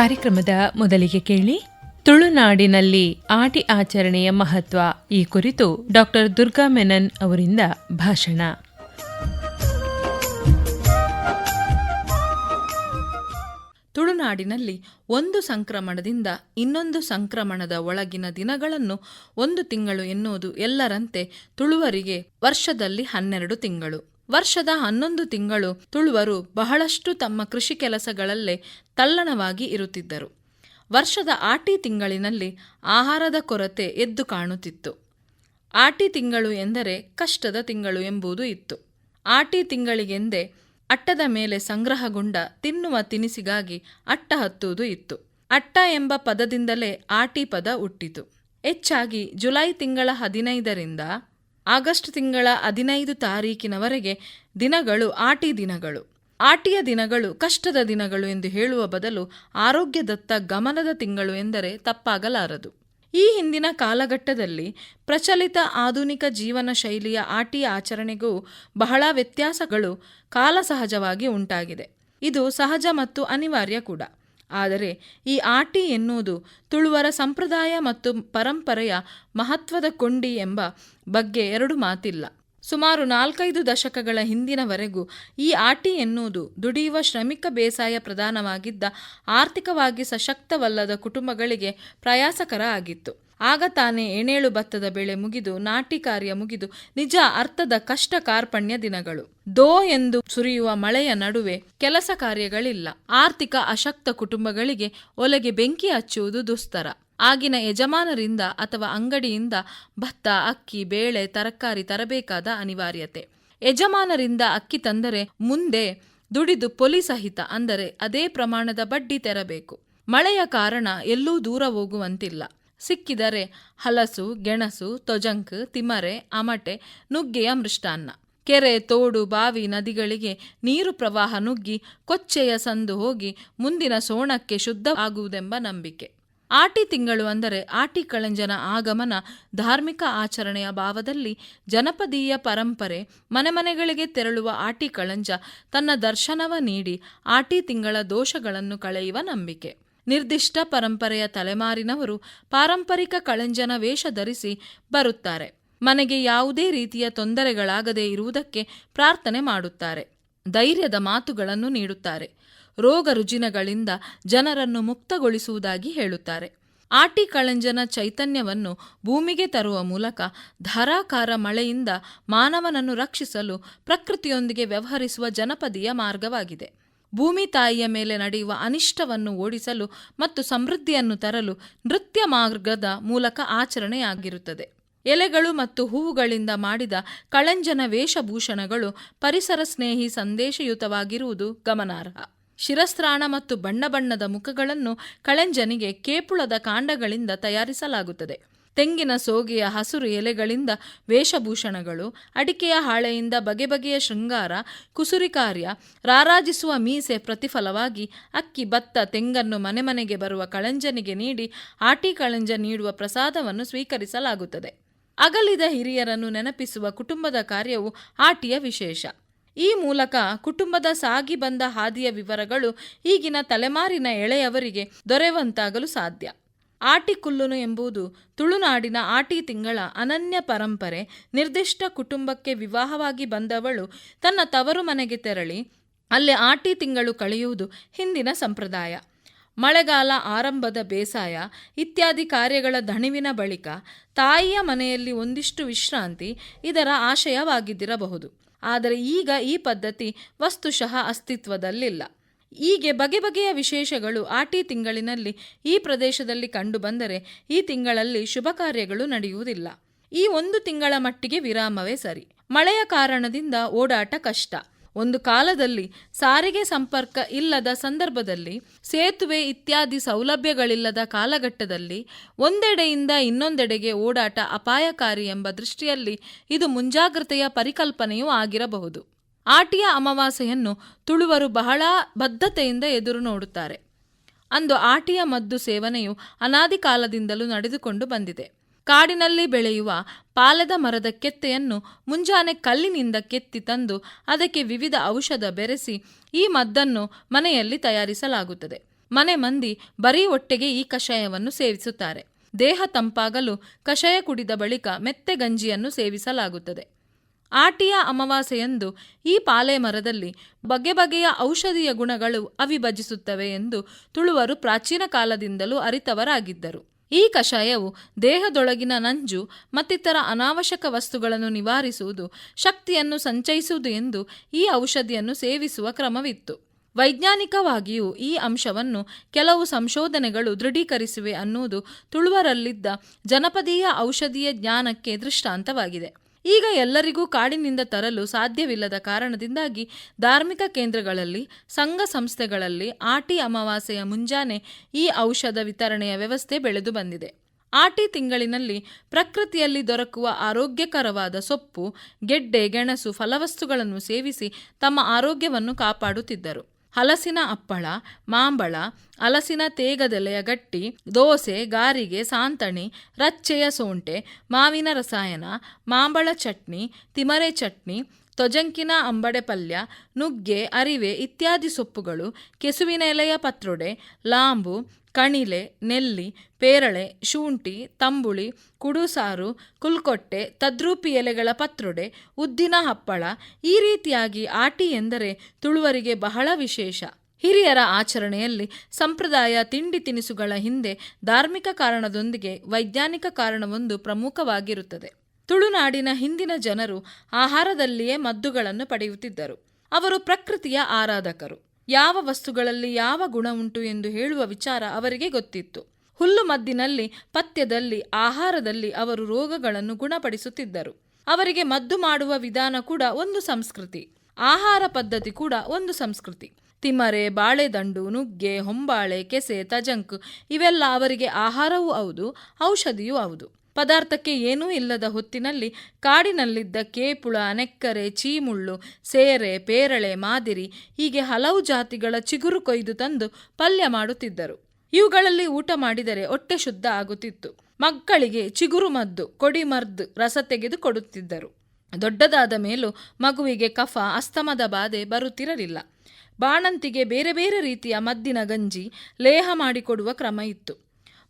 ಕಾರ್ಯಕ್ರಮದ ಮೊದಲಿಗೆ ಕೇಳಿ ತುಳುನಾಡಿನಲ್ಲಿ ಆಟಿ ಆಚರಣೆಯ ಮಹತ್ವ ಈ ಕುರಿತು ಡಾಕ್ಟರ್ ದುರ್ಗಾ ಮೆನನ್ ಅವರಿಂದ ಭಾಷಣ. ತುಳುನಾಡಿನಲ್ಲಿ ಒಂದು ಸಂಕ್ರಮಣದಿಂದ ಇನ್ನೊಂದು ಸಂಕ್ರಮಣದ ಒಳಗಿನ ದಿನಗಳನ್ನು 1 ತಿಂಗಳು ಎನ್ನುವುದು ಎಲ್ಲರಂತೆ ತುಳುವರಿಗೆ ವರ್ಷದಲ್ಲಿ 12 ತಿಂಗಳು. ವರ್ಷದ 11 ತಿಂಗಳು ತುಳುವರು ಬಹಳಷ್ಟು ತಮ್ಮ ಕೃಷಿ ಕೆಲಸಗಳಲ್ಲೇ ತಲ್ಲಣವಾಗಿ ಇರುತ್ತಿದ್ದರು. ವರ್ಷದ ಆಟಿ ತಿಂಗಳಿನಲ್ಲಿ ಆಹಾರದ ಕೊರತೆ ಎದ್ದು ಕಾಣುತ್ತಿತ್ತು. ಆಟಿ ತಿಂಗಳು ಎಂದರೆ ಕಷ್ಟದ ತಿಂಗಳು ಎಂಬುದು ಇತ್ತು. ಆಟಿ ತಿಂಗಳಿಗೆಂದೇ ಅಟ್ಟದ ಮೇಲೆ ಸಂಗ್ರಹಗೊಂಡ ತಿನ್ನುವ ತಿನಿಸಿಗಾಗಿ ಅಟ್ಟ ಹತ್ತುವುದು ಇತ್ತು. ಅಟ್ಟ ಎಂಬ ಪದದಿಂದಲೇ ಆಟಿ ಪದ ಹುಟ್ಟಿತು. ಹೆಚ್ಚಾಗಿ ಜುಲೈ ತಿಂಗಳ 15ರಿಂದ ಆಗಸ್ಟ್ ತಿಂಗಳ 15 ತಾರೀಕಿನವರೆಗೆ ದಿನಗಳು ಆಟಿ ದಿನಗಳು. ಆಟಿಯ ದಿನಗಳು ಕಷ್ಟದ ದಿನಗಳು ಎಂದು ಹೇಳುವ ಬದಲು ಆರೋಗ್ಯದತ್ತ ಗಮನದ ತಿಂಗಳು ಎಂದರೆ ತಪ್ಪಾಗಲಾರದು. ಈ ಹಿಂದಿನ ಕಾಲಘಟ್ಟದಲ್ಲಿ ಪ್ರಚಲಿತ ಆಧುನಿಕ ಜೀವನ ಶೈಲಿಯ ಆಟಿಯ ಆಚರಣೆಗೂ ಬಹಳ ವ್ಯತ್ಯಾಸಗಳು ಕಾಲಸಹಜವಾಗಿ ಉಂಟಾಗಿದೆ. ಇದು ಸಹಜ ಮತ್ತು ಅನಿವಾರ್ಯ ಕೂಡ. ಆದರೆ ಈ ಆಟಿ ಎನ್ನುವುದು ತುಳುವರ ಸಂಪ್ರದಾಯ ಮತ್ತು ಪರಂಪರೆಯ ಮಹತ್ವದ ಕೊಂಡಿ ಎಂಬ ಬಗ್ಗೆ 2 ಮಾತಿಲ್ಲ. ಸುಮಾರು 4-5 ದಶಕಗಳ ಹಿಂದಿನವರೆಗೂ ಈ ಆಟಿ ಎನ್ನುವುದು ದುಡಿಯುವ ಶ್ರಮಿಕ ಬೇಸಾಯ ಪ್ರಧಾನವಾಗಿದ್ದ ಆರ್ಥಿಕವಾಗಿ ಸಶಕ್ತವಲ್ಲದ ಕುಟುಂಬಗಳಿಗೆ ಪ್ರಯಾಸಕರ ಆಗಿತ್ತು. ಆಗ ತಾನೇ 7 ಭತ್ತದ ಬೆಳೆ ಮುಗಿದು ನಾಟಿ ಕಾರ್ಯ ಮುಗಿದು ನಿಜ ಅರ್ಥದ ಕಷ್ಟ ಕಾರ್ಪಣ್ಯ ದಿನಗಳು. ದೋ ಎಂದು ಸುರಿಯುವ ಮಳೆಯ ನಡುವೆ ಕೆಲಸ ಕಾರ್ಯಗಳಿಲ್ಲ. ಆರ್ಥಿಕ ಅಶಕ್ತ ಕುಟುಂಬಗಳಿಗೆ ಒಲೆಗೆ ಬೆಂಕಿ ಹಚ್ಚುವುದು ದುಸ್ತರ. ಆಗಿನ ಯಜಮಾನರಿಂದ ಅಥವಾ ಅಂಗಡಿಯಿಂದ ಭತ್ತ, ಅಕ್ಕಿ, ಬೇಳೆ, ತರಕಾರಿ ತರಬೇಕಾದ ಅನಿವಾರ್ಯತೆ. ಯಜಮಾನರಿಂದ ಅಕ್ಕಿ ತಂದರೆ ಮುಂದೆ ದುಡಿದು ಪೊಲಿ ಸಹಿತ ಅಂದರೆ ಅದೇ ಪ್ರಮಾಣದ ಬಡ್ಡಿ ತೆರಬೇಕು. ಮಳೆಯ ಕಾರಣ ಎಲ್ಲೂ ದೂರ ಹೋಗುವಂತಿಲ್ಲ. ಸಿಕ್ಕಿದರೆ ಹಲಸು, ಗೆಣಸು, ತೊಜಂಕ್, ತಿಮರೆ, ಅಮಟೆ, ನುಗ್ಗೆಯ ಮೃಷ್ಟಾನ್ನ. ಕೆರೆ, ತೋಡು, ಬಾವಿ, ನದಿಗಳಿಗೆ ನೀರು ಪ್ರವಾಹ ನುಗ್ಗಿ ಕೊಚ್ಚೆಯ ಸಂದು ಹೋಗಿ ಮುಂದಿನ ಸೋಣಕ್ಕೆ ಶುದ್ಧ ಆಗುವುದೆಂಬ ನಂಬಿಕೆ. ಆಟಿ ತಿಂಗಳು ಅಂದರೆ ಆಟಿ ಕಳಂಜನ ಆಗಮನ ಧಾರ್ಮಿಕ ಆಚರಣೆಯ ಭಾವದಲ್ಲಿ ಜನಪದೀಯ ಪರಂಪರೆ. ಮನೆಗಳಿಗೆ ತೆರಳುವ ಆಟಿ ಕಳಂಜ ತನ್ನ ದರ್ಶನವ ನೀಡಿ ಆಟಿ ತಿಂಗಳ ದೋಷಗಳನ್ನು ಕಳೆಯುವ ನಂಬಿಕೆ. ನಿರ್ದಿಷ್ಟ ಪರಂಪರೆಯ ತಲೆಮಾರಿನವರು ಪಾರಂಪರಿಕ ಕಳಂಜನ ವೇಷ ಧರಿಸಿ ಬರುತ್ತಾರೆ. ಮನೆಗೆ ಯಾವುದೇ ರೀತಿಯ ತೊಂದರೆಗಳಾಗದೇ ಇರುವುದಕ್ಕೆ ಪ್ರಾರ್ಥನೆ ಮಾಡುತ್ತಾರೆ. ಧೈರ್ಯದ ಮಾತುಗಳನ್ನು ನೀಡುತ್ತಾರೆ. ರೋಗ ರುಜಿನಗಳಿಂದ ಜನರನ್ನು ಮುಕ್ತಗೊಳಿಸುವುದಾಗಿ ಹೇಳುತ್ತಾರೆ. ಆಟಿ ಕಳಂಜನ ಚೈತನ್ಯವನ್ನು ಭೂಮಿಗೆ ತರುವ ಮೂಲಕ ಧಾರಾಕಾರ ಮಳೆಯಿಂದ ಮಾನವನನ್ನು ರಕ್ಷಿಸಲು ಪ್ರಕೃತಿಯೊಂದಿಗೆ ವ್ಯವಹರಿಸುವ ಜನಪದೀಯ ಮಾರ್ಗವಾಗಿದೆ. ಭೂಮಿ ತಾಯಿಯ ಮೇಲೆ ನಡೆಯುವ ಅನಿಷ್ಟವನ್ನು ಓಡಿಸಲು ಮತ್ತು ಸಮೃದ್ಧಿಯನ್ನು ತರಲು ನೃತ್ಯ ಮಾರ್ಗದ ಮೂಲಕ ಆಚರಣೆಯಾಗಿರುತ್ತದೆ. ಎಲೆಗಳು ಮತ್ತು ಹೂವುಗಳಿಂದ ಮಾಡಿದ ಕಳಂಜನ ವೇಷಭೂಷಣಗಳು ಪರಿಸರ ಸ್ನೇಹಿ ಸಂದೇಶಯುತವಾಗಿರುವುದು ಗಮನಾರ್ಹ. ಶಿರಸ್ತ್ರಾಣ ಮತ್ತು ಬಣ್ಣದ ಮುಖಗಳನ್ನು ಕಳಂಜನಿಗೆ ಕೇಪುಳದ ಕಾಂಡಗಳಿಂದ ತಯಾರಿಸಲಾಗುತ್ತದೆ. ತೆಂಗಿನ ಸೋಗೆಯ ಹಸುರು ಎಲೆಗಳಿಂದ ವೇಷಭೂಷಣಗಳು, ಅಡಿಕೆಯ ಹಾಳೆಯಿಂದ ಬಗೆಬಗೆಯ ಶೃಂಗಾರ, ಕುಸುರಿ ಕಾರ್ಯ, ರಾರಾಜಿಸುವ ಮೀಸೆ ಪ್ರತಿಫಲವಾಗಿ ಅಕ್ಕಿ, ಭತ್ತ, ತೆಂಗನ್ನು ಮನೆಗೆ ಬರುವ ಕಳಂಜನಿಗೆ ನೀಡಿ ಆಟಿ ಕಳಂಜ ನೀಡುವ ಪ್ರಸಾದವನ್ನು ಸ್ವೀಕರಿಸಲಾಗುತ್ತದೆ. ಅಗಲಿದ ಹಿರಿಯರನ್ನು ನೆನಪಿಸುವ ಕುಟುಂಬದ ಕಾರ್ಯವು ಆಟಿಯ ವಿಶೇಷ. ಈ ಮೂಲಕ ಕುಟುಂಬದ ಸಾಗಿ ಬಂದ ಹಾದಿಯ ವಿವರಗಳು ಈಗಿನ ತಲೆಮಾರಿನ ಎಳೆಯವರಿಗೆ ದೊರೆಯುವಂತಾಗಲು ಸಾಧ್ಯ. ಆಟಿ ಕುಲ್ಲುನು ಎಂಬುದು ತುಳುನಾಡಿನ ಆಟಿ ತಿಂಗಳ ಅನನ್ಯ ಪರಂಪರೆ. ನಿರ್ದಿಷ್ಟ ಕುಟುಂಬಕ್ಕೆ ವಿವಾಹವಾಗಿ ಬಂದವಳು ತನ್ನ ತವರು ಮನೆಗೆ ತೆರಳಿ ಅಲ್ಲಿ ಆಟಿ ತಿಂಗಳು ಕಳೆಯುವುದು ಹಿಂದಿನ ಸಂಪ್ರದಾಯ. ಮಳೆಗಾಲ, ಆರಂಭದ ಬೇಸಾಯ ಇತ್ಯಾದಿ ಕಾರ್ಯಗಳ ದಣಿವಿನ ಬಳಿಕ ತಾಯಿಯ ಮನೆಯಲ್ಲಿ ಒಂದಿಷ್ಟು ವಿಶ್ರಾಂತಿ ಇದರ ಆಶಯವಾಗಿದ್ದಿರಬಹುದು. ಆದರೆ ಈಗ ಈ ಪದ್ಧತಿ ವಸ್ತುಶಃ ಅಸ್ತಿತ್ವದಲ್ಲಿಲ್ಲ. ಹೀಗೆ ಬಗೆಬಗೆಯ ವಿಶೇಷಗಳು ಆಟಿ ತಿಂಗಳಿನಲ್ಲಿ ಈ ಪ್ರದೇಶದಲ್ಲಿ ಕಂಡುಬಂದರೆ ಈ ತಿಂಗಳಲ್ಲಿ ಶುಭ ಕಾರ್ಯಗಳು ನಡೆಯುವುದಿಲ್ಲ. ಈ 1 ತಿಂಗಳ ಮಟ್ಟಿಗೆ ವಿರಾಮವೇ ಸರಿ. ಮಳೆಯ ಕಾರಣದಿಂದ ಓಡಾಟ ಕಷ್ಟ. ಒಂದು ಕಾಲದಲ್ಲಿ ಸಾರಿಗೆ ಸಂಪರ್ಕ ಇಲ್ಲದ ಸಂದರ್ಭದಲ್ಲಿ, ಸೇತುವೆ ಇತ್ಯಾದಿ ಸೌಲಭ್ಯಗಳಿಲ್ಲದ ಕಾಲಘಟ್ಟದಲ್ಲಿ ಒಂದೆಡೆಯಿಂದ ಇನ್ನೊಂದೆಡೆಗೆ ಓಡಾಟ ಅಪಾಯಕಾರಿ ಎಂಬ ದೃಷ್ಟಿಯಲ್ಲಿ ಇದು ಮುಂಜಾಗ್ರತೆಯ ಪರಿಕಲ್ಪನೆಯೂ ಆಗಿರಬಹುದು. ಆಟಿಯ ಅಮಾವಾಸ್ಯೆಯನ್ನು ತುಳುವರು ಬಹಳ ಬದ್ಧತೆಯಿಂದ ಎದುರು ನೋಡುತ್ತಾರೆ. ಅಂದು ಆಟಿಯ ಮದ್ದು ಸೇವನೆಯು ಅನಾದಿ ಕಾಲದಿಂದಲೂ ನಡೆದುಕೊಂಡು ಬಂದಿದೆ. ಕಾಡಿನಲ್ಲಿ ಬೆಳೆಯುವ ಪಾಲೆದ ಮರದ ಕೆತ್ತೆಯನ್ನು ಮುಂಜಾನೆ ಕಲ್ಲಿನಿಂದ ಕೆತ್ತಿ ತಂದು ಅದಕ್ಕೆ ವಿವಿಧ ಔಷಧ ಬೆರೆಸಿ ಈ ಮದ್ದನ್ನು ಮನೆಯಲ್ಲಿ ತಯಾರಿಸಲಾಗುತ್ತದೆ. ಮನೆ ಮಂದಿ ಬರೀ ಹೊಟ್ಟೆಗೆ ಈ ಕಷಾಯವನ್ನು ಸೇವಿಸುತ್ತಾರೆ. ದೇಹ ತಂಪಾಗಲು ಕಷಾಯ ಕುಡಿದ ಬಳಿಕ ಮೆತ್ತೆ ಗಂಜಿಯನ್ನು ಸೇವಿಸಲಾಗುತ್ತದೆ. ಆಟಿಯ ಅಮಾವಾಸ್ಯೆಯಂದು ಈ ಪಾಲೆ ಮರದಲ್ಲಿ ಬಗೆ ಬಗೆಯ ಔಷಧೀಯ ಗುಣಗಳು ಅವಿಭಜಿಸುತ್ತವೆ ಎಂದು ತುಳುವರು ಪ್ರಾಚೀನ ಕಾಲದಿಂದಲೂ ಅರಿತವರಾಗಿದ್ದರು. ಈ ಕಷಾಯವು ದೇಹದೊಳಗಿನ ನಂಜು ಮತ್ತಿತರ ಅನಾವಶ್ಯಕ ವಸ್ತುಗಳನ್ನು ನಿವಾರಿಸುವುದು, ಶಕ್ತಿಯನ್ನು ಸಂಚಯಿಸುವುದು ಎಂದು ಈ ಔಷಧಿಯನ್ನು ಸೇವಿಸುವ ಕ್ರಮವಿತ್ತು. ವೈಜ್ಞಾನಿಕವಾಗಿಯೂ ಈ ಅಂಶವನ್ನು ಕೆಲವು ಸಂಶೋಧನೆಗಳು ದೃಢೀಕರಿಸಿವೆ ಅನ್ನುವುದು ತುಳುವರಲ್ಲಿದ್ದ ಜನಪದೀಯ ಔಷಧೀಯ ಜ್ಞಾನಕ್ಕೆ ದೃಷ್ಟಾಂತವಾಗಿದೆ. ಈಗ ಎಲ್ಲರಿಗೂ ಕಾಡಿನಿಂದ ತರಲು ಸಾಧ್ಯವಿಲ್ಲದ ಕಾರಣದಿಂದಾಗಿ ಧಾರ್ಮಿಕ ಕೇಂದ್ರಗಳಲ್ಲಿ, ಸಂಘ ಸಂಸ್ಥೆಗಳಲ್ಲಿ ಆಟಿ ಅಮಾವಾಸ್ಯೆಯ ಮುಂಜಾನೆ ಈ ಔಷಧ ವಿತರಣೆಯ ವ್ಯವಸ್ಥೆ ಬೆಳೆದು ಬಂದಿದೆ. ಆಟಿ ತಿಂಗಳಿನಲ್ಲಿ ಪ್ರಕೃತಿಯಲ್ಲಿ ದೊರಕುವ ಆರೋಗ್ಯಕರವಾದ ಸೊಪ್ಪು, ಗೆಡ್ಡೆ, ಗೆಣಸು, ಫಲವಸ್ತುಗಳನ್ನು ಸೇವಿಸಿ ತಮ್ಮ ಆರೋಗ್ಯವನ್ನು ಕಾಪಾಡುತ್ತಿದ್ದರು. ಹಲಸಿನ ಹಪ್ಪಳ, ಮಾಂಬಳ, ಹಲಸಿನ ತೇಗದೆಲೆಯ ಗಟ್ಟಿ, ದೋಸೆ, ಗಾರಿಗೆ, ಸಾಂತಣಿ, ರಚ್ಚೆಯ ಸೋಂಟೆ, ಮಾವಿನ ರಸಾಯನ, ಮಾಂಬಳ ಚಟ್ನಿ, ತಿಮರೆ ಚಟ್ನಿ, ತೊಜಂಕಿನ ಅಂಬಡೆ ಪಲ್ಯ, ನುಗ್ಗೆ, ಅರಿವೆ ಇತ್ಯಾದಿ ಸೊಪ್ಪುಗಳು, ಕೆಸುವಿನ ಎಲೆಯ ಪತ್ರೊಡೆ, ಲಾಂಬು, ಕಣಿಲೆ, ನೆಲ್ಲಿ, ಪೇರಳೆ, ಶುಂಠಿ, ತಂಬುಳಿ, ಕುಡುಸಾರು, ಕುಲ್ಕೊಟ್ಟೆ, ತದ್ರೂಪಿ ಎಲೆಗಳ ಪತ್ರೊಡೆ, ಉದ್ದಿನ ಹಪ್ಪಳ, ಈ ರೀತಿಯಾಗಿ ಆಟಿ ಎಂದರೆ ತುಳುವರಿಗೆ ಬಹಳ ವಿಶೇಷ. ಹಿರಿಯರ ಆಚರಣೆಯಲ್ಲಿ ಸಂಪ್ರದಾಯ ತಿಂಡಿ ತಿನಿಸುಗಳ ಹಿಂದೆ ಧಾರ್ಮಿಕ ಕಾರಣದೊಂದಿಗೆ ವೈಜ್ಞಾನಿಕ ಕಾರಣವೊಂದು ಪ್ರಮುಖವಾಗಿರುತ್ತದೆ. ತುಳುನಾಡಿನ ಹಿಂದಿನ ಜನರು ಆಹಾರದಲ್ಲಿಯೇ ಮದ್ದುಗಳನ್ನು ಪಡೆಯುತ್ತಿದ್ದರು. ಅವರು ಪ್ರಕೃತಿಯ ಆರಾಧಕರು. ಯಾವ ವಸ್ತುಗಳಲ್ಲಿ ಯಾವ ಗುಣ ಉಂಟು ಎಂದು ಹೇಳುವ ವಿಚಾರ ಅವರಿಗೆ ಗೊತ್ತಿತ್ತು. ಹುಲ್ಲು ಮದ್ದಿನಲ್ಲಿ, ಪಥ್ಯದಲ್ಲಿ, ಆಹಾರದಲ್ಲಿ ಅವರು ರೋಗಗಳನ್ನು ಗುಣಪಡಿಸುತ್ತಿದ್ದರು. ಅವರಿಗೆ ಮದ್ದು ಮಾಡುವ ವಿಧಾನ ಕೂಡ ಒಂದು ಸಂಸ್ಕೃತಿ, ಆಹಾರ ಪದ್ಧತಿ ಕೂಡ ಒಂದು ಸಂಸ್ಕೃತಿ. ತಿಮರೆ, ಬಾಳೆದಂಡು, ನುಗ್ಗೆ, ಹೊಂಬಾಳೆ, ಕೆಸೆ, ತಜಂಕು ಇವೆಲ್ಲ ಅವರಿಗೆ ಆಹಾರವೂ ಹೌದು, ಔಷಧಿಯೂ ಹೌದು. ಪದಾರ್ಥಕ್ಕೆ ಏನೂ ಇಲ್ಲದ ಹೊತ್ತಿನಲ್ಲಿ ಕಾಡಿನಲ್ಲಿದ್ದ ಕೇಪುಳ, ನೆಕ್ಕರೆ, ಚೀಮುಳ್ಳು, ಸೇರೆ, ಪೇರಳೆ, ಮಾದಿರಿ ಹೀಗೆ ಹಲವು ಜಾತಿಗಳ ಚಿಗುರು ಕೊಯ್ದು ತಂದು ಪಲ್ಯ ಮಾಡುತ್ತಿದ್ದರು. ಇವುಗಳಲ್ಲಿ ಊಟ ಮಾಡಿದರೆ ಹೊಟ್ಟೆ ಶುದ್ಧ ಆಗುತ್ತಿತ್ತು. ಮಕ್ಕಳಿಗೆ ಚಿಗುರು ಮದ್ದು, ಕೊಡಿಮರ್ದು ರಸ ತೆಗೆದು ಕೊಡುತ್ತಿದ್ದರು. ದೊಡ್ಡದಾದ ಮೇಲೂ ಮಗುವಿಗೆ ಕಫ, ಅಸ್ತಮದ ಬಾಧೆ ಬರುತ್ತಿರಲಿಲ್ಲ. ಬಾಣಂತಿಗೆ ಬೇರೆ ಬೇರೆ ರೀತಿಯ ಮದ್ದಿನ ಗಂಜಿ, ಲೇಹ ಮಾಡಿಕೊಡುವ ಕ್ರಮ ಇತ್ತು.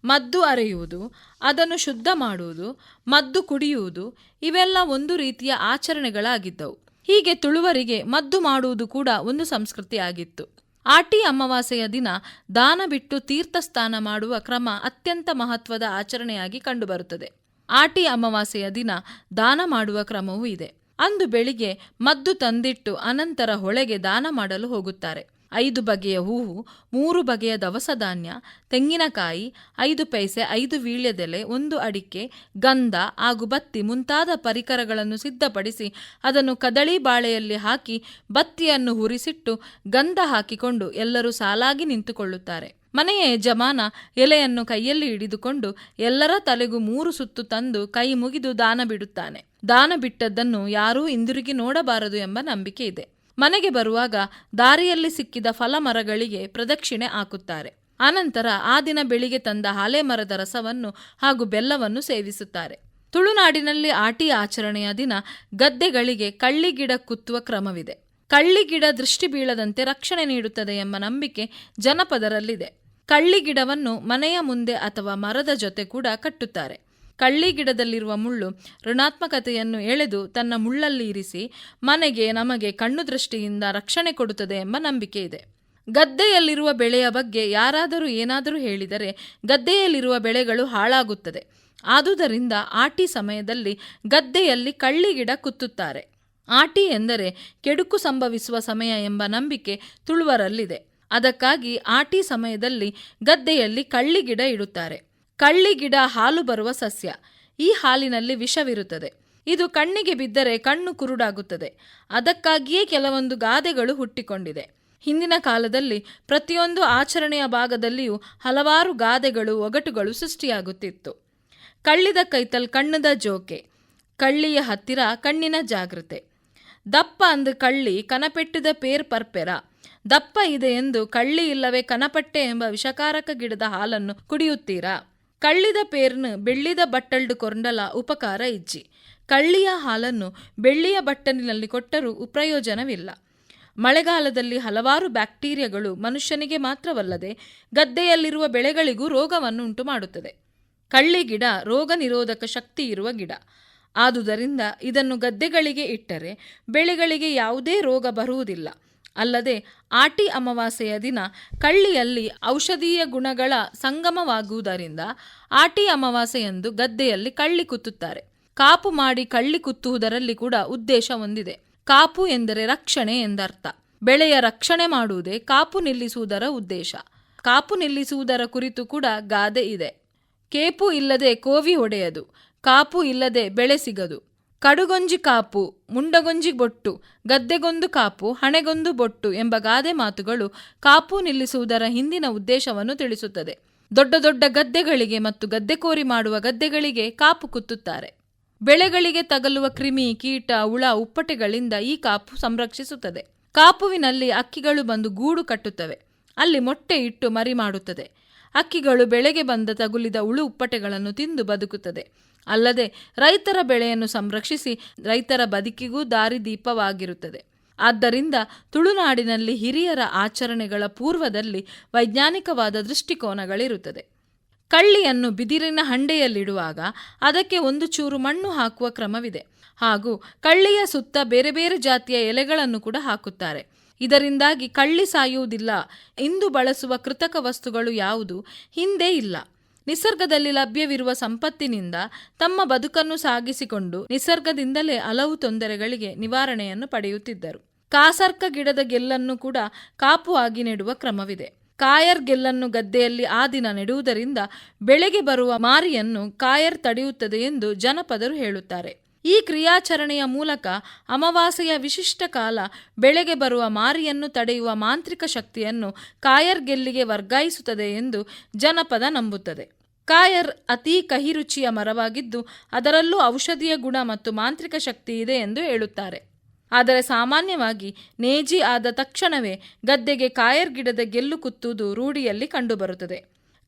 ಮದ್ದು ಅರೆಯುವುದು, ಅದನ್ನು ಶುದ್ಧ ಮಾಡುವುದು, ಮದ್ದು ಕುಡಿಯುವುದು ಇವೆಲ್ಲ ಒಂದು ರೀತಿಯ ಆಚರಣೆಗಳಾಗಿದ್ದವು. ಹೀಗೆ ತುಳುವರಿಗೆ ಮದ್ದು ಮಾಡುವುದು ಕೂಡ ಒಂದು ಸಂಸ್ಕೃತಿ ಆಗಿತ್ತು. ಆಟಿ ಅಮಾವಾಸ್ಯೆಯ ದಿನ ದಾನ ಬಿಟ್ಟು ತೀರ್ಥಸ್ನಾನ ಮಾಡುವ ಕ್ರಮ ಅತ್ಯಂತ ಮಹತ್ವದ ಆಚರಣೆಯಾಗಿ ಕಂಡುಬರುತ್ತದೆ. ಆಟಿ ಅಮಾವಾಸ್ಯೆಯ ದಿನ ದಾನ ಮಾಡುವ ಕ್ರಮವೂ ಇದೆ. ಅಂದು ಬೆಳಿಗ್ಗೆ ಮದ್ದು ತಂದಿಟ್ಟು ಅನಂತರ ಹೊಳೆಗೆ ದಾನ ಮಾಡಲು ಹೋಗುತ್ತಾರೆ. 5 ಬಗೆಯ ಹೂವು, 3 ಬಗೆಯ ದವಸ ಧಾನ್ಯ, ತೆಂಗಿನಕಾಯಿ, 5 ಪೈಸೆ, 5 ವೀಳ್ಯದೆಲೆ, 1 ಅಡಿಕೆ, ಗಂಧ ಹಾಗೂ ಬತ್ತಿ ಮುಂತಾದ ಪರಿಕರಗಳನ್ನು ಸಿದ್ಧಪಡಿಸಿ ಅದನ್ನು ಕದಳಿ ಬಾಳೆಯಲ್ಲಿ ಹಾಕಿ ಬತ್ತಿಯನ್ನು ಹುರಿಸಿಟ್ಟು ಗಂಧ ಹಾಕಿಕೊಂಡು ಎಲ್ಲರೂ ಸಾಲಾಗಿ ನಿಂತುಕೊಳ್ಳುತ್ತಾರೆ. ಮನೆಯ ಯಜಮಾನ ಎಲೆಯನ್ನು ಕೈಯಲ್ಲಿ ಹಿಡಿದುಕೊಂಡು ಎಲ್ಲರ ತಲೆಗೂ 3 ಸುತ್ತು ತಂದು ಕೈ ಮುಗಿದು ದಾನ ಬಿಡುತ್ತಾನೆ. ದಾನ ಬಿಟ್ಟದ್ದನ್ನು ಯಾರೂ ಹಿಂದಿರುಗಿ ನೋಡಬಾರದು ಎಂಬ ನಂಬಿಕೆ ಇದೆ. ಮನೆಗೆ ಬರುವಾಗ ದಾರಿಯಲ್ಲಿ ಸಿಕ್ಕಿದ ಫಲ ಮರಗಳಿಗೆ ಪ್ರದಕ್ಷಿಣೆ ಹಾಕುತ್ತಾರೆ. ಅನಂತರ ಆ ದಿನ ಬೆಳಿಗ್ಗೆ ತಂದ ಹಾಲೆ ಮರದ ರಸವನ್ನು ಹಾಗೂ ಬೆಲ್ಲವನ್ನು ಸೇವಿಸುತ್ತಾರೆ. ತುಳುನಾಡಿನಲ್ಲಿ ಆಟಿ ಆಚರಣೆಯ ದಿನ ಗದ್ದೆಗಳಿಗೆ ಕಳ್ಳಿಗಿಡ ಕುತ್ತುವ ಕ್ರಮವಿದೆ. ಕಳ್ಳಿಗಿಡ ದೃಷ್ಟಿ ಬೀಳದಂತೆ ರಕ್ಷಣೆ ನೀಡುತ್ತದೆ ಎಂಬ ನಂಬಿಕೆ ಜನಪದರಲ್ಲಿದೆ. ಕಳ್ಳಿಗಿಡವನ್ನು ಮನೆಯ ಮುಂದೆ ಅಥವಾ ಮರದ ಜೊತೆ ಕೂಡ ಕಟ್ಟುತ್ತಾರೆ. ಕಳ್ಳಿಗಿಡದಲ್ಲಿರುವ ಮುಳ್ಳು ಋಣಾತ್ಮಕತೆಯನ್ನು ಎಳೆದು ತನ್ನ ಮುಳ್ಳಲ್ಲಿ ಇರಿಸಿ ಮನೆಗೆ, ನಮಗೆ ಕಣ್ಣು ದೃಷ್ಟಿಯಿಂದ ರಕ್ಷಣೆ ಕೊಡುತ್ತದೆ ಎಂಬ ನಂಬಿಕೆ ಇದೆ. ಗದ್ದೆಯಲ್ಲಿರುವ ಬೆಳೆಯ ಬಗ್ಗೆ ಯಾರಾದರೂ ಏನಾದರೂ ಹೇಳಿದರೆ ಗದ್ದೆಯಲ್ಲಿರುವ ಬೆಳೆಗಳು ಹಾಳಾಗುತ್ತದೆ. ಆದುದರಿಂದ ಆಟಿ ಸಮಯದಲ್ಲಿ ಗದ್ದೆಯಲ್ಲಿ ಕಳ್ಳಿಗಿಡ ಕುತ್ತುತ್ತಾರೆ. ಆಟಿ ಎಂದರೆ ಕೆಡುಕು ಸಂಭವಿಸುವ ಸಮಯ ಎಂಬ ನಂಬಿಕೆ ತುಳುವರಲ್ಲಿದೆ. ಅದಕ್ಕಾಗಿ ಆಟಿ ಸಮಯದಲ್ಲಿ ಗದ್ದೆಯಲ್ಲಿ ಕಳ್ಳಿಗಿಡ ಇಡುತ್ತಾರೆ. ಕಳ್ಳಿಗಿಡ ಹಾಲು ಬರುವ ಸಸ್ಯ. ಈ ಹಾಲಿನಲ್ಲಿ ವಿಷವಿರುತ್ತದೆ. ಇದು ಕಣ್ಣಿಗೆ ಬಿದ್ದರೆ ಕಣ್ಣು ಕುರುಡಾಗುತ್ತದೆ. ಅದಕ್ಕಾಗಿಯೇ ಕೆಲವೊಂದು ಗಾದೆಗಳು ಹುಟ್ಟಿಕೊಂಡಿದೆ. ಹಿಂದಿನ ಕಾಲದಲ್ಲಿ ಪ್ರತಿಯೊಂದು ಆಚರಣೆಯ ಭಾಗದಲ್ಲಿಯೂ ಹಲವಾರು ಗಾದೆಗಳು, ಒಗಟುಗಳು ಸೃಷ್ಟಿಯಾಗುತ್ತಿತ್ತು. ಕಳ್ಳಿದ ಕೈತಲ್ ಕಣ್ಣದ ಜೋಕೆ, ಕಳ್ಳಿಯ ಹತ್ತಿರ ಕಣ್ಣಿನ ಜಾಗ್ರತೆ, ದಪ್ಪ ಅಂದು ಕಳ್ಳಿ ಕನಪೆಟ್ಟಿದ ಪೇರ್ ಪರ್ಪೆರ, ದಪ್ಪ ಇದೆ ಎಂದು ಕಳ್ಳಿ ಇಲ್ಲವೇ ಕನಪಟ್ಟೆ ಎಂಬ ವಿಷಕಾರಕ ಗಿಡದ ಹಾಲನ್ನು ಕುಡಿಯುತ್ತೀರಾ? ಕಳ್ಳಿದ ಪೇರ್ನು ಬೆಳ್ಳಿದ ಬಟ್ಟಲ್ಡು ಕೊಂಡಲ ಉಪಕಾರ ಇಜ್ಜಿ. ಕಳ್ಳಿಯ ಹಾಲನ್ನು ಬೆಳ್ಳಿಯ ಬಟ್ಟಲಿನಲ್ಲಿ ಕೊಟ್ಟರೂ ಪ್ರಯೋಜನವಿಲ್ಲ. ಮಳೆಗಾಲದಲ್ಲಿ ಹಲವಾರು ಬ್ಯಾಕ್ಟೀರಿಯಾಗಳು ಮನುಷ್ಯನಿಗೆ ಮಾತ್ರವಲ್ಲದೆ ಗದ್ದೆಯಲ್ಲಿರುವ ಬೆಳೆಗಳಿಗೂ ರೋಗವನ್ನು ಉಂಟು ಮಾಡುತ್ತದೆ. ಕಳ್ಳಿ ಗಿಡ ರೋಗ ನಿರೋಧಕ ಶಕ್ತಿ ಇರುವ ಗಿಡ. ಆದುದರಿಂದ ಇದನ್ನು ಗದ್ದೆಗಳಿಗೆ ಇಟ್ಟರೆ ಬೆಳೆಗಳಿಗೆ ಯಾವುದೇ ರೋಗ ಬರುವುದಿಲ್ಲ. ಅಲ್ಲದೆ ಆಟಿ ಅಮಾವಾಸ್ಯೆಯ ದಿನ ಕಳ್ಳಿಯಲ್ಲಿ ಔಷಧೀಯ ಗುಣಗಳ ಸಂಗಮವಾಗುವುದರಿಂದ ಆಟಿ ಅಮಾವಾಸ್ಯೆಯಂದು ಗದ್ದೆಯಲ್ಲಿ ಕಳ್ಳಿ ಕುತ್ತುತ್ತಾರೆ. ಕಾಪು ಮಾಡಿ ಕಳ್ಳಿ ಕುತ್ತುವುದರಲ್ಲಿ ಕೂಡ ಉದ್ದೇಶ ಹೊಂದಿದೆ. ಕಾಪು ಎಂದರೆ ರಕ್ಷಣೆ ಎಂದರ್ಥ. ಬೆಳೆಯ ರಕ್ಷಣೆ ಮಾಡುವುದೇ ಕಾಪು ನಿಲ್ಲಿಸುವುದರ ಉದ್ದೇಶ. ಕಾಪು ನಿಲ್ಲಿಸುವುದರ ಕುರಿತು ಕೂಡ ಗಾದೆ ಇದೆ. ಕೇಪು ಇಲ್ಲದೆ ಕೋವಿ ಹೊಡೆಯದು, ಕಾಪು ಇಲ್ಲದೆ ಬೆಳೆ ಸಿಗದು. ಕಡುಗೊಂಜಿ ಕಾಪು, ಮುಂಡಗೊಂಜಿ ಬೊಟ್ಟು, ಗದ್ದೆಗೊಂದು ಕಾಪು, ಹಣೆಗೊಂದು ಬೊಟ್ಟು ಎಂಬ ಗಾದೆ ಮಾತುಗಳು ಕಾಪು ನಿಲ್ಲಿಸುವುದರ ಹಿಂದಿನ ಉದ್ದೇಶವನ್ನು ತಿಳಿಸುತ್ತದೆ. ದೊಡ್ಡ ದೊಡ್ಡ ಗದ್ದೆಗಳಿಗೆ ಮತ್ತು ಗದ್ದೆಕೋರಿ ಮಾಡುವ ಗದ್ದೆಗಳಿಗೆ ಕಾಪು ಕುತ್ತುತ್ತಾರೆ. ಬೆಳೆಗಳಿಗೆ ತಗಲುವ ಕ್ರಿಮಿ, ಕೀಟ, ಹುಳ, ಉಪ್ಪಟೆಗಳಿಂದ ಈ ಕಾಪು ಸಂರಕ್ಷಿಸುತ್ತದೆ. ಕಾಪುವಿನಲ್ಲಿ ಅಕ್ಕಿಗಳು ಬಂದು ಗೂಡು ಕಟ್ಟುತ್ತವೆ. ಅಲ್ಲಿ ಮೊಟ್ಟೆ ಇಟ್ಟು ಮರಿ ಮಾಡುತ್ತದೆ. ಅಕ್ಕಿಗಳು ಬೆಳೆಗೆ ಬಂದ ತಗುಲಿದ ಹುಳು ಉಪ್ಪಟೆಗಳನ್ನು ತಿಂದು ಬದುಕುತ್ತದೆ. ಅಲ್ಲದೆ ರೈತರ ಬೆಳೆಯನ್ನು ಸಂರಕ್ಷಿಸಿ ರೈತರ ಬದುಕಿಗೂ ದಾರಿದೀಪವಾಗಿರುತ್ತದೆ. ಆದ್ದರಿಂದ ತುಳುನಾಡಿನಲ್ಲಿ ಹಿರಿಯರ ಆಚರಣೆಗಳ ಪೂರ್ವದಲ್ಲಿ ವೈಜ್ಞಾನಿಕವಾದ ದೃಷ್ಟಿಕೋನಗಳಿರುತ್ತದೆ. ಕಳ್ಳಿಯನ್ನು ಬಿದಿರಿನ ಹಂಡೆಯಲ್ಲಿಡುವಾಗ ಅದಕ್ಕೆ ಒಂದು ಚೂರು ಮಣ್ಣು ಹಾಕುವ ಕ್ರಮವಿದೆ. ಹಾಗೂ ಕಳ್ಳಿಯ ಸುತ್ತ ಬೇರೆ ಬೇರೆ ಜಾತಿಯ ಎಲೆಗಳನ್ನು ಕೂಡ ಹಾಕುತ್ತಾರೆ. ಇದರಿಂದಾಗಿ ಕಳ್ಳಿ ಸಾಯುವುದಿಲ್ಲ. ಇಂದು ಬಳಸುವ ಕೃತಕ ವಸ್ತುಗಳು ಯಾವುದು ಹಿಂದೆ ಇಲ್ಲ. ನಿಸರ್ಗದಲ್ಲಿ ಲಭ್ಯವಿರುವ ಸಂಪತ್ತಿನಿಂದ ತಮ್ಮ ಬದುಕನ್ನು ಸಾಗಿಸಿಕೊಂಡು ನಿಸರ್ಗದಿಂದಲೇ ಹಲವು ತೊಂದರೆಗಳಿಗೆ ನಿವಾರಣೆಯನ್ನು ಪಡೆಯುತ್ತಿದ್ದರು. ಕಾಸರ್ಕ ಗಿಡದ ಗೆಲ್ಲನ್ನು ಕೂಡ ಕಾಪು ಆಗಿ ನೆಡುವ ಕ್ರಮವಿದೆ. ಕಾಯರ್ ಗೆಲ್ಲನ್ನು ಗದ್ದೆಯಲ್ಲಿ ಆ ದಿನ ನೆಡುವುದರಿಂದ ಬೆಳೆಗೆ ಬರುವ ಮಾರಿಯನ್ನು ಕಾಯರ್ ತಡೆಯುತ್ತದೆ ಎಂದು ಜನಪದರು ಹೇಳುತ್ತಾರೆ. ಈ ಕ್ರಿಯಾಚರಣೆಯ ಮೂಲಕ ಅಮಾವಾಸ್ಯೆಯ ವಿಶಿಷ್ಟ ಕಾಲ ಬೆಳೆಗೆ ಬರುವ ಮಾರಿಯನ್ನು ತಡೆಯುವ ಮಾಂತ್ರಿಕ ಶಕ್ತಿಯನ್ನು ಕಾಯರ್ ಗೆಲ್ಲಿಗೆ ವರ್ಗಾಯಿಸುತ್ತದೆ ಎಂದು ಜನಪದ ನಂಬುತ್ತದೆ. ಕಾಯರ್ ಅತೀ ಕಹಿ ರುಚಿಯ ಮರವಾಗಿದ್ದು ಅದರಲ್ಲೂ ಔಷಧೀಯ ಗುಣ ಮತ್ತು ಮಾಂತ್ರಿಕ ಶಕ್ತಿ ಇದೆ ಎಂದು ಹೇಳುತ್ತಾರೆ. ಆದರೆ ಸಾಮಾನ್ಯವಾಗಿ ನೇಜಿ ಆದ ತಕ್ಷಣವೇ ಗದ್ದೆಗೆ ಕಾಯರ್ ಗಿಡದ ಗೆಲ್ಲು ಕುತ್ತುವುದು ರೂಢಿಯಲ್ಲಿ ಕಂಡುಬರುತ್ತದೆ.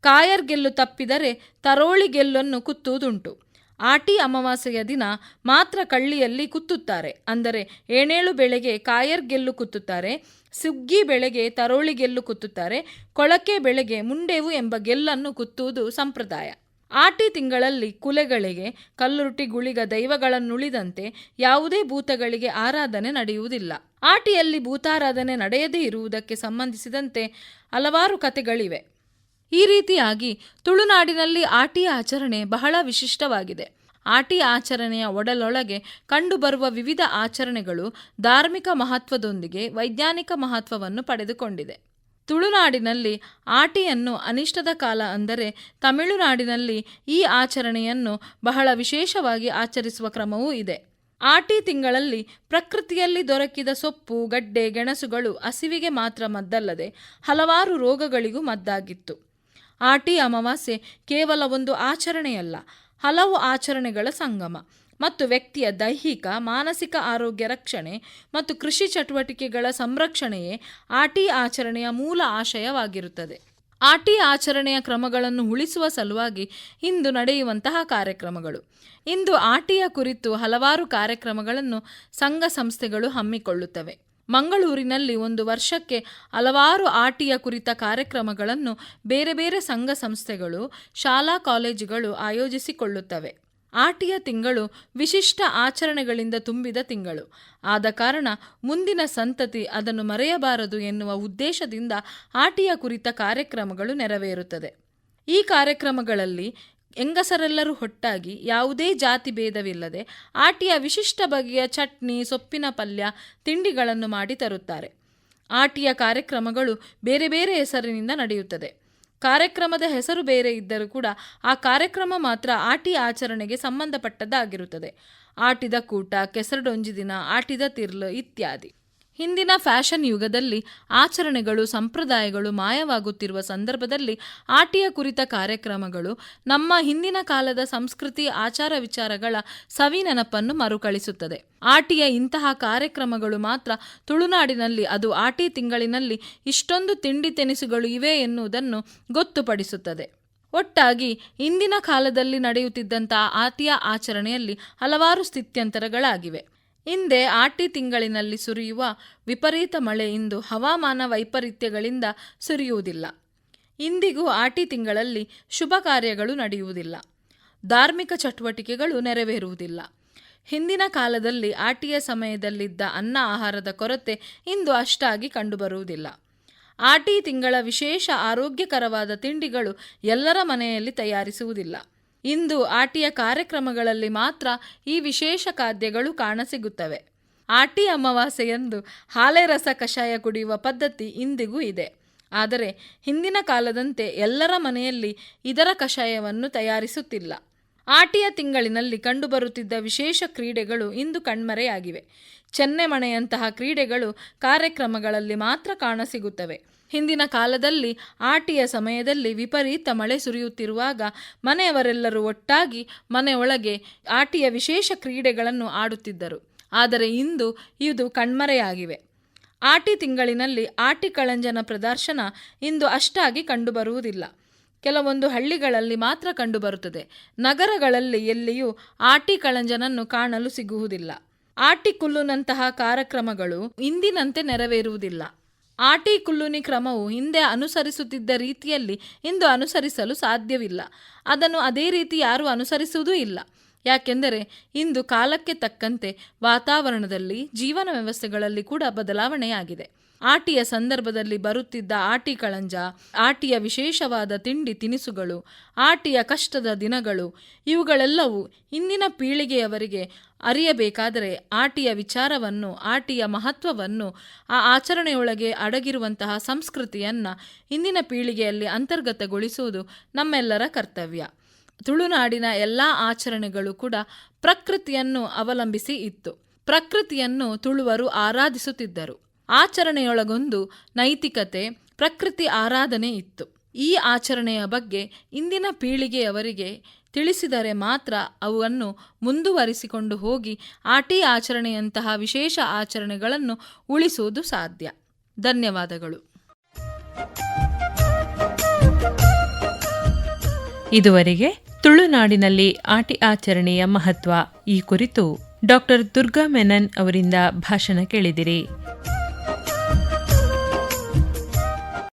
ಕಾಯರ್ ಗೆಲ್ಲು ತಪ್ಪಿದರೆ ತರೋಳಿ ಗೆಲ್ಲನ್ನು ಕುತ್ತುವುದುಂಟು. ಆಟಿ ಅಮಾವಾಸ್ಯೆಯ ದಿನ ಮಾತ್ರ ಕಳ್ಳಿಯಲ್ಲಿ ಕುತ್ತುತ್ತಾರೆ. ಅಂದರೆ ಏಣೇಳು ಬೆಳೆಗೆ ಕಾಯರ್ ಗೆಲ್ಲು ಕುತ್ತುತ್ತಾರೆ, ಸುಗ್ಗಿ ಬೆಳೆಗೆ ತರೋಳಿ ಗೆಲ್ಲು ಕುತ್ತುತ್ತಾರೆ, ಕೊಳಕೆ ಬೆಳೆಗೆ ಮುಂಡೇವು ಎಂಬ ಗೆಲ್ಲನ್ನು ಕುತ್ತುವುದು ಸಂಪ್ರದಾಯ. ಆಟಿ ತಿಂಗಳಲ್ಲಿ ಕುಲೆಗಳಿಗೆ, ಕಲ್ಲುರುಟಿ ಗುಳಿಗ ದೈವಗಳನ್ನುಳಿದಂತೆ ಯಾವುದೇ ಭೂತಗಳಿಗೆ ಆರಾಧನೆ ನಡೆಯುವುದಿಲ್ಲ. ಆಟಿಯಲ್ಲಿ ಭೂತಾರಾಧನೆ ನಡೆಯದೇ ಇರುವುದಕ್ಕೆ ಸಂಬಂಧಿಸಿದಂತೆ ಹಲವಾರು ಕಥೆಗಳಿವೆ. ಈ ರೀತಿಯಾಗಿ ತುಳುನಾಡಿನಲ್ಲಿ ಆಟಿ ಆಚರಣೆ ಬಹಳ ವಿಶಿಷ್ಟವಾಗಿದೆ. ಆಟಿ ಆಚರಣೆಯ ಒಡಲೊಳಗೆ ಕಂಡುಬರುವ ವಿವಿಧ ಆಚರಣೆಗಳು ಧಾರ್ಮಿಕ ಮಹತ್ವದೊಂದಿಗೆ ವೈಜ್ಞಾನಿಕ ಮಹತ್ವವನ್ನು ಪಡೆದುಕೊಂಡಿದೆ. ತುಳುನಾಡಿನಲ್ಲಿ ಆಟಿಯನ್ನು ಅನಿಷ್ಟದ ಕಾಲ ಅಂದರೆ ತಮಿಳುನಾಡಿನಲ್ಲಿ ಈ ಆಚರಣೆಯನ್ನು ಬಹಳ ವಿಶೇಷವಾಗಿ ಆಚರಿಸುವ ಕ್ರಮವೂ ಇದೆ. ಆಟಿ ತಿಂಗಳಲ್ಲಿ ಪ್ರಕೃತಿಯಲ್ಲಿ ದೊರಕಿದ ಸೊಪ್ಪು, ಗಡ್ಡೆ, ಗೆಣಸುಗಳು ಹಸಿವಿಗೆ ಮಾತ್ರ ಮದ್ದಲ್ಲದೆ ಹಲವಾರು ರೋಗಗಳಿಗೂ ಮದ್ದಾಗಿತ್ತು. ಆಟಿ ಅಮಾವಾಸ್ಯೆ ಕೇವಲ ಒಂದು ಆಚರಣೆಯಲ್ಲ, ಹಲವು ಆಚರಣೆಗಳ ಸಂಗಮ ಮತ್ತು ವ್ಯಕ್ತಿಯ ದೈಹಿಕ ಮಾನಸಿಕ ಆರೋಗ್ಯ ರಕ್ಷಣೆ ಮತ್ತು ಕೃಷಿ ಚಟುವಟಿಕೆಗಳ ಸಂರಕ್ಷಣೆಯೇ ಆಟಿ ಆಚರಣೆಯ ಮೂಲ ಆಶಯವಾಗಿರುತ್ತದೆ. ಆಟಿ ಆಚರಣೆಯ ಕ್ರಮಗಳನ್ನು ಉಳಿಸುವ ಸಲುವಾಗಿ ಇಂದು ನಡೆಯುವಂತಹ ಕಾರ್ಯಕ್ರಮಗಳು. ಇಂದು ಆಟಿಯ ಕುರಿತು ಹಲವಾರು ಕಾರ್ಯಕ್ರಮಗಳನ್ನು ಸಂಘ ಸಂಸ್ಥೆಗಳು ಹಮ್ಮಿಕೊಳ್ಳುತ್ತವೆ. ಮಂಗಳೂರಿನಲ್ಲಿ ಒಂದು ವರ್ಷಕ್ಕೆ ಹಲವಾರು ಆಟಿಯ ಕುರಿತ ಕಾರ್ಯಕ್ರಮಗಳನ್ನು ಬೇರೆ ಬೇರೆ ಸಂಘ ಸಂಸ್ಥೆಗಳು, ಶಾಲಾ ಕಾಲೇಜುಗಳು ಆಯೋಜಿಸಿಕೊಳ್ಳುತ್ತವೆ. ಆಟಿಯ ತಿಂಗಳು ವಿಶಿಷ್ಟ ಆಚರಣೆಗಳಿಂದ ತುಂಬಿದ ತಿಂಗಳು. ಆದ ಕಾರಣ ಮುಂದಿನ ಸಂತತಿ ಅದನ್ನು ಮರೆಯಬಾರದು ಎನ್ನುವ ಉದ್ದೇಶದಿಂದ ಆಟಿಯ ಕುರಿತ ಕಾರ್ಯಕ್ರಮಗಳು ನೆರವೇರುತ್ತದೆ. ಈ ಕಾರ್ಯಕ್ರಮಗಳಲ್ಲಿ ಹೆಂಗಸರೆಲ್ಲರೂ ಒಟ್ಟಾಗಿ ಯಾವುದೇ ಜಾತಿ ಭೇದವಿಲ್ಲದೆ ಆಟಿಯ ವಿಶಿಷ್ಟ ಬಗೆಯ ಚಟ್ನಿ, ಸೊಪ್ಪಿನ ಪಲ್ಯ, ತಿಂಡಿಗಳನ್ನು ಮಾಡಿ ತರುತ್ತಾರೆ. ಆಟಿಯ ಕಾರ್ಯಕ್ರಮಗಳು ಬೇರೆ ಬೇರೆ ಹೆಸರಿನಿಂದ ನಡೆಯುತ್ತದೆ. ಕಾರ್ಯಕ್ರಮದ ಹೆಸರು ಬೇರೆ ಇದ್ದರೂ ಕೂಡ ಆ ಕಾರ್ಯಕ್ರಮ ಮಾತ್ರ ಆಟಿ ಆಚರಣೆಗೆ ಸಂಬಂಧಪಟ್ಟದ್ದಾಗಿರುತ್ತದೆ. ಆಟಿದ ಕೂಟ, ಕೆಸರಡೊಂಜಿ ದಿನ, ಆಟಿದ ತಿರ್ಲು ಇತ್ಯಾದಿ. ಹಿಂದಿನ ಫ್ಯಾಷನ್ ಯುಗದಲ್ಲಿ ಆಚರಣೆಗಳು, ಸಂಪ್ರದಾಯಗಳು ಮಾಯವಾಗುತ್ತಿರುವ ಸಂದರ್ಭದಲ್ಲಿ ಆಟಿಯ ಕುರಿತ ಕಾರ್ಯಕ್ರಮಗಳು ನಮ್ಮ ಹಿಂದಿನ ಕಾಲದ ಸಂಸ್ಕೃತಿ, ಆಚಾರ ವಿಚಾರಗಳ ಸವಿ ನೆನಪನ್ನು ಮರುಕಳಿಸುತ್ತದೆ. ಆಟಿಯ ಇಂತಹ ಕಾರ್ಯಕ್ರಮಗಳು ಮಾತ್ರ ತುಳುನಾಡಿನಲ್ಲಿ, ಅದು ಆಟಿ ತಿಂಗಳಿನಲ್ಲಿ ಇಷ್ಟೊಂದು ತಿಂಡಿ ತಿನಿಸುಗಳು ಇವೆ ಎನ್ನುವುದನ್ನು ಗೊತ್ತುಪಡಿಸುತ್ತದೆ. ಒಟ್ಟಾಗಿ ಇಂದಿನ ಕಾಲದಲ್ಲಿ ನಡೆಯುತ್ತಿದ್ದಂತಹ ಆಟಿಯ ಆಚರಣೆಯಲ್ಲಿ ಹಲವಾರು ಸ್ಥಿತ್ಯಂತರಗಳಾಗಿವೆ. ಹಿಂದೆ ಆಟಿ ತಿಂಗಳಿನಲ್ಲಿ ಸುರಿಯುವ ವಿಪರೀತ ಮಳೆ ಇಂದು ಹವಾಮಾನ ವೈಪರೀತ್ಯಗಳಿಂದ ಸುರಿಯುವುದಿಲ್ಲ. ಇಂದಿಗೂ ಆಟಿ ತಿಂಗಳಲ್ಲಿ ಶುಭ ಕಾರ್ಯಗಳು ನಡೆಯುವುದಿಲ್ಲ, ಧಾರ್ಮಿಕ ಚಟುವಟಿಕೆಗಳು ನೆರವೇರುವುದಿಲ್ಲ. ಹಿಂದಿನ ಕಾಲದಲ್ಲಿ ಆಟಿಯ ಸಮಯದಲ್ಲಿದ್ದ ಅನ್ನ ಆಹಾರದ ಕೊರತೆ ಇಂದು ಅಷ್ಟಾಗಿ ಕಂಡುಬರುವುದಿಲ್ಲ. ಆಟಿ ತಿಂಗಳ ವಿಶೇಷ ಆರೋಗ್ಯಕರವಾದ ತಿಂಡಿಗಳು ಎಲ್ಲರ ಮನೆಯಲ್ಲಿ ತಯಾರಿಸುವುದಿಲ್ಲ. ಇಂದು ಆಟಿಯ ಕಾರ್ಯಕ್ರಮಗಳಲ್ಲಿ ಮಾತ್ರ ಈ ವಿಶೇಷ ಖಾದ್ಯಗಳು ಕಾಣಸಿಗುತ್ತವೆ. ಆಟಿ ಅಮಾವಾಸ್ಯೆಯಂದು ಹಾಲೆ ರಸ ಕಷಾಯ ಕುಡಿಯುವ ಪದ್ಧತಿ ಇಂದಿಗೂ ಇದೆ. ಆದರೆ ಹಿಂದಿನ ಕಾಲದಂತೆ ಎಲ್ಲರ ಮನೆಯಲ್ಲಿ ಇದರ ಕಷಾಯವನ್ನು ತಯಾರಿಸುತ್ತಿಲ್ಲ. ಆಟಿಯ ತಿಂಗಳಿನಲ್ಲಿ ಕಂಡುಬರುತ್ತಿದ್ದ ವಿಶೇಷ ಕ್ರೀಡೆಗಳು ಇಂದು ಕಣ್ಮರೆಯಾಗಿವೆ. ಚೆನ್ನೆಮಣೆಯಂತಹ ಕ್ರೀಡೆಗಳು ಕಾರ್ಯಕ್ರಮಗಳಲ್ಲಿ ಮಾತ್ರ ಕಾಣಸಿಗುತ್ತವೆ. ಹಿಂದಿನ ಕಾಲದಲ್ಲಿ ಆಟಿಯ ಸಮಯದಲ್ಲಿ ವಿಪರೀತ ಮಳೆ ಸುರಿಯುತ್ತಿರುವಾಗ ಮನೆಯವರೆಲ್ಲರೂ ಒಟ್ಟಾಗಿ ಮನೆಯೊಳಗೆ ಆಟಿಯ ವಿಶೇಷ ಕ್ರೀಡೆಗಳನ್ನು ಆಡುತ್ತಿದ್ದರು. ಆದರೆ ಇಂದು ಇದು ಕಣ್ಮರೆಯಾಗಿವೆ. ಆಟಿ ತಿಂಗಳಿನಲ್ಲಿ ಆಟಿ ಕಳಂಜನ ಪ್ರದರ್ಶನ ಇಂದು ಅಷ್ಟಾಗಿ ಕಂಡುಬರುವುದಿಲ್ಲ. ಕೆಲವೊಂದು ಹಳ್ಳಿಗಳಲ್ಲಿ ಮಾತ್ರ ಕಂಡುಬರುತ್ತದೆ. ನಗರಗಳಲ್ಲಿ ಎಲ್ಲಿಯೂ ಆಟಿ ಕಳಂಜನನ್ನು ಕಾಣಲು ಸಿಗುವುದಿಲ್ಲ. ಆಟಿ ಕುಲ್ಲುನಂತಹ ಕಾರ್ಯಕ್ರಮಗಳು ಇಂದಿನಂತೆ ನೆರವೇರುವುದಿಲ್ಲ. ಆಟಿ ಕುಲ್ಲುನಿ ಕ್ರಮವು ಹಿಂದೆ ಅನುಸರಿಸುತ್ತಿದ್ದ ರೀತಿಯಲ್ಲಿ ಇಂದು ಅನುಸರಿಸಲು ಸಾಧ್ಯವಿಲ್ಲ. ಅದನ್ನು ಅದೇ ರೀತಿ ಯಾರೂ ಅನುಸರಿಸುವುದೂ ಇಲ್ಲ. ಯಾಕೆಂದರೆ ಇಂದು ಕಾಲಕ್ಕೆ ತಕ್ಕಂತೆ ವಾತಾವರಣದಲ್ಲಿ, ಜೀವನ ವ್ಯವಸ್ಥೆಗಳಲ್ಲಿ ಕೂಡ ಬದಲಾವಣೆಯಾಗಿದೆ. ಆಟಿಯ ಸಂದರ್ಭದಲ್ಲಿ ಬರುತ್ತಿದ್ದ ಆಟಿ ಕಳಂಜ, ಆಟಿಯ ವಿಶೇಷವಾದ ತಿಂಡಿ ತಿನಿಸುಗಳು, ಆಟಿಯ ಕಷ್ಟದ ದಿನಗಳು ಇವುಗಳೆಲ್ಲವೂ ಇಂದಿನ ಪೀಳಿಗೆಯವರಿಗೆ ಅರಿಯಬೇಕಾದರೆ ಆಟಿಯ ವಿಚಾರವನ್ನು, ಆಟಿಯ ಮಹತ್ವವನ್ನು, ಆ ಆಚರಣೆಯೊಳಗೆ ಅಡಗಿರುವಂತಹ ಸಂಸ್ಕೃತಿಯನ್ನು ಇಂದಿನ ಪೀಳಿಗೆಯಲ್ಲಿ ಅಂತರ್ಗತಗೊಳಿಸುವುದು ನಮ್ಮೆಲ್ಲರ ಕರ್ತವ್ಯ. ತುಳುನಾಡಿನ ಎಲ್ಲ ಆಚರಣೆಗಳು ಕೂಡ ಪ್ರಕೃತಿಯನ್ನು ಅವಲಂಬಿಸಿ ಇತ್ತು. ಪ್ರಕೃತಿಯನ್ನು ತುಳುವರು ಆರಾಧಿಸುತ್ತಿದ್ದರು. ಆಚರಣೆಯೊಳಗೊಂದು ನೈತಿಕತೆ, ಪ್ರಕೃತಿ ಆರಾಧನೆ ಇತ್ತು. ಈ ಆಚರಣೆಯ ಬಗ್ಗೆ ಇಂದಿನ ಪೀಳಿಗೆಯವರಿಗೆ ತಿಳಿಸಿದರೆ ಮಾತ್ರ ಅವನ್ನು ಮುಂದುವರಿಸಿಕೊಂಡು ಹೋಗಿ ಆಟಿ ಆಚರಣೆಯಂತಹ ವಿಶೇಷ ಆಚರಣೆಗಳನ್ನು ಉಳಿಸುವುದು ಸಾಧ್ಯ. ಧನ್ಯವಾದಗಳು. ಇದುವರೆಗೆ ತುಳುನಾಡಿನಲ್ಲಿ ಆಟಿ ಆಚರಣೆಯ ಮಹತ್ವ ಈ ಕುರಿತು ಡಾಕ್ಟರ್ ದುರ್ಗಾ ಮೆನನ್ ಅವರಿಂದ ಭಾಷಣ ಕೇಳಿದಿರಿ.